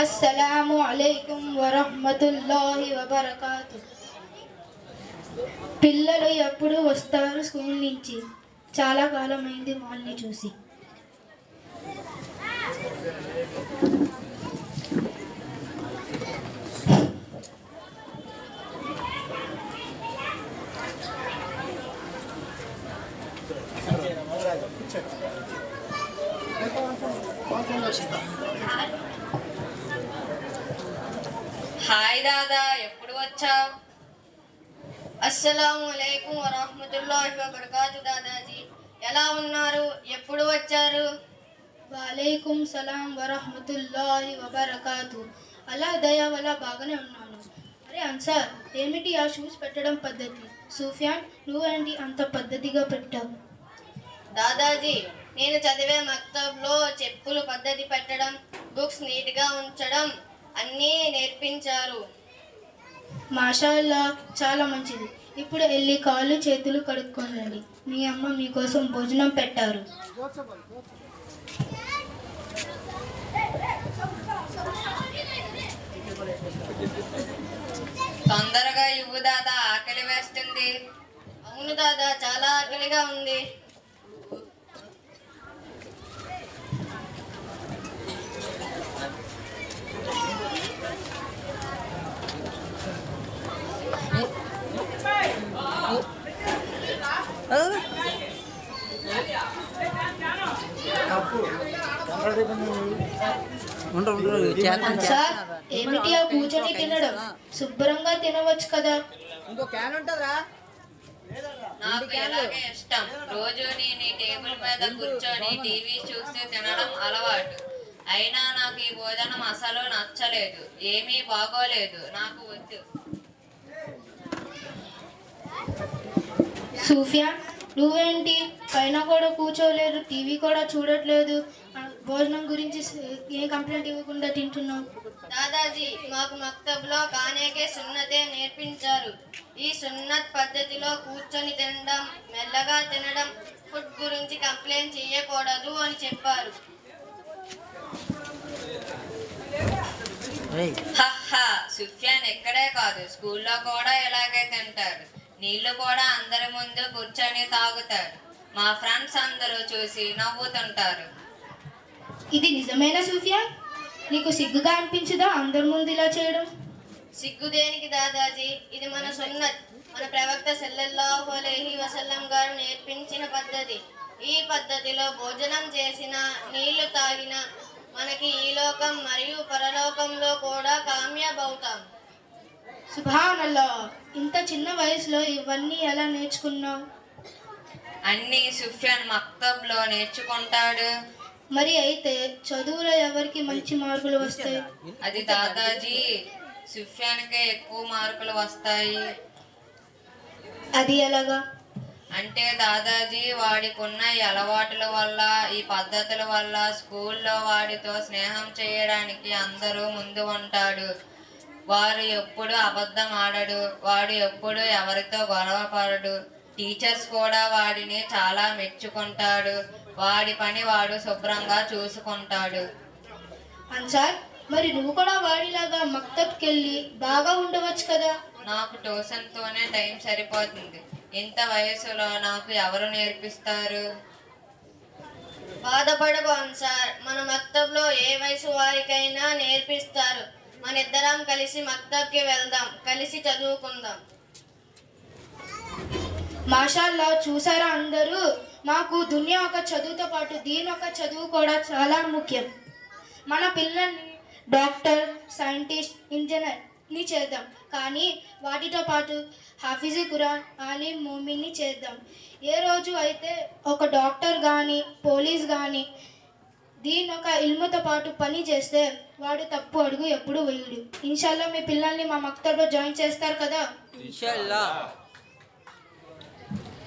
అస్సలాము అలైకుం వరహ్మతుల్లాహి వబరకాతు. పిల్లలు ఎప్పుడు వస్తారు స్కూల్ నుంచి? చాలా కాలమైంది వాళ్ళని చూసి. హాయ్ దాదా, ఎప్పుడు వచ్చావు? అస్సలాము అలైకుం వరహ్మతుల్లాహి వబరకాతు. దాదాజీ ఎలా ఉన్నారు? ఎప్పుడు వచ్చారు? వాలైకుం సలాం వరహ్మతుల్లాహి వబరకాతు. అలా దయ వల్ల బాగానే ఉన్నాను. అరే అన్సార్, ఏమిటి ఆ షూస్ పెట్టడం పద్ధతి? సూఫియాన్, నువ్వేంటి అంత పద్ధతిగా పెట్టావు? దాదాజీ, నేను చదివే మక్తబ్లో చెప్పులు పద్ధతి పెట్టడం, బుక్స్ నీట్గా ఉంచడం అన్నీ నేర్పించారు. మాషాల్లా, చాలా మంచిది. ఇప్పుడు వెళ్ళి కాళ్ళు చేతులు కడుక్కోనండి. మీ అమ్మ మీకోసం భోజనం పెట్టారు. తొందరగా ఇవ్వు దాదా, ఆకలి వేస్తుంది. అవును దాదా, చాలా ఆకలిగా ఉంది. సార్, ఏమిటి ఆ కూర్చొని తినడం? శుభ్రంగా తినవచ్చు కదా. నాకు ఎలాగే ఇష్టం. రోజు నేను టేబుల్ మీద కూర్చొని టీవీ చూస్తూ తినడం అలవాటు. అయినా నాకు ఈ భోజనం అసలు నచ్చలేదు. ఏమీ బాగోలేదు. నాకు వద్దు. సూఫియాన్, నువ్వేంటి పైన కూడా కూర్చోలేదు, టీవీ కూడా చూడట్లేదు, భోజనం గురించి ఏ కంప్లైంట్ ఇవ్వకుండా తింటున్నావు? దాదాజీ, మాకు మక్తబ్లో కానేకే సున్నతే నేర్పించారు. ఈ సున్నత్ పద్ధతిలో కూర్చొని తినడం, మెల్లగా తినడం, ఫుడ్ గురించి కంప్లైంట్ చేయకూడదు అని చెప్పారు. సుఫియాన్ ఎక్కడే కాదు, స్కూల్లో కూడా ఇలాగే తింటారు. నీళ్లు కూడా అందరి ముందు కూర్చొని తాగుతారు. మా ఫ్రెండ్స్ అందరూ చూసి నవ్వుతుంటారు. ఇది నిజమేనా సూఫియాన్? నీకు సిగ్గుగా అనిపించదా అందరి ముందు ఇలా చేయడం? సిగ్గు దేనికి దాదాజీ? ఇది మన సున్నత్. మన ప్రవక్త సల్లల్లాహు అలైహి వసల్లం గారు నేర్పించిన పద్ధతి. ఈ పద్ధతిలో భోజనం చేసిన, నీళ్లు తాగిన మనకి ఈ లోకం మరియు పరలోకంలో కూడా కామ్యాబ్ అవుతాం. సుబ్హానల్లా, ఇంత చిన్న వయసులో ఇవన్నీ ఎలా నేర్చుకున్నావు? అన్నీ సుఫియాన్ మక్తబ్లో నేర్చుకుంటాడు. మరి అయితే చదువులో ఎవరికి మంచి మార్కులు వస్తాయి? అది దాదాజీ, సుఫియాన్కే ఎక్కువ మార్కులు వస్తాయి. అది ఎలాగా? అంటే దాదాజీ వాడికున్న ఈ అలవాటుల వల్ల, ఈ పద్ధతుల వల్ల స్కూల్లో వాడితో స్నేహం చేయడానికి అందరూ ముందు ఉంటాడు. వారు ఎప్పుడు అబద్ధం ఆడడు. వాడు ఎప్పుడు ఎవరితో గొడవ పడడు. టీచర్స్ కూడా వాడిని చాలా మెచ్చుకుంటాడు. వాడి పని వాడు శుభ్రంగా చూసుకుంటాడు. అన్సార్, మరి నువ్వు కూడా వాడిలాగా మక్తబ్కి వెళ్ళి బాగా ఉండవచ్చు కదా. నాకు ట్యూషన్తోనే టైం సరిపోతుంది. ఇంత వయసులో నాకు ఎవరు నేర్పిస్తారు? బాధపడకు అన్సార్, మన మక్తబ్లో ఏ వయసు వారికైనా నేర్పిస్తారు. మన ఇద్దరం కలిసి మక్తబ్కి వెళ్దాం, కలిసి చదువుకుందాం. మాషాల్లా, చూసారా అందరూ? మాకు దునియా ఒక చదువుతో పాటు దీని ఒక చదువు కూడా చాలా ముఖ్యం. మన పిల్లల్ని డాక్టర్, సైంటిస్ట్, ఇంజనీర్ని చేద్దాం, కానీ వాటితో పాటు హాఫీజు ఖురాన్, ఆలిం, మోమిన్ని చేద్దాం. ఏ రోజు అయితే ఒక డాక్టర్ కానీ పోలీస్ కానీ దీని ఒక ఇల్ముతో పాటు పని చేస్తే వాడు తప్పు అడుగు ఎప్పుడు వేయడు. ఇన్షాల్లా మీ పిల్లల్ని మా మక్తబ్లో జాయిన్ చేస్తారు కదా? ఇన్షాల్లా.